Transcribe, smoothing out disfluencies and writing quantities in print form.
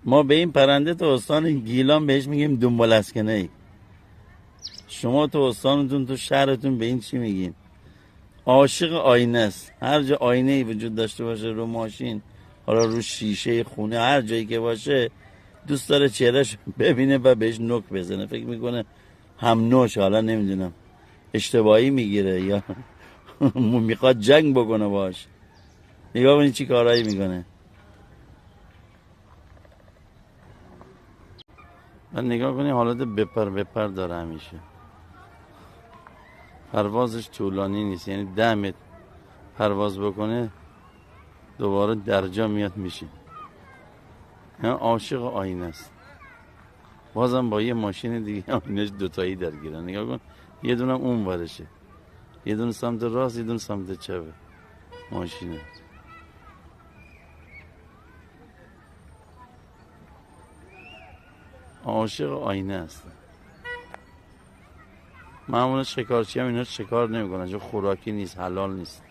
ما به این پرنده تو استان گیلان بهش میگیم دنبال اسکنه ای. شما تو استانتون تو شهرتون به این چی میگین؟ عاشق آینه است. هر جا آینه ای وجود داشته باشه، رو ماشین، حالا رو شیشه خونه، هر جایی که باشه دوست داره چهرهش ببینه و بهش نوک بزنه. فکر میکنه هم نوش، حالا نمیدونم اشتباهی میگیره یا میخواد جنگ بکنه باش. نگاه کنید چی کارهایی میکنه. و نگاه کنید حالت بپر داره همیشه. پروازش طولانی نیست، یعنی 10 متر پرواز بکنه دوباره در جا میاد میشه. یعنی عاشق آینه است. بازم با یه ماشین دیگه آینهش دوتایی درگیره. نگاه کن، یه دونه اون ورشه، یه دونه سمت راست، یه دونه سمت چپ ماشینه. عاشق آینه است. معمولا شکارچی هم اینا شکار نمیکنن چون خوراکی نیست، حلال نیست.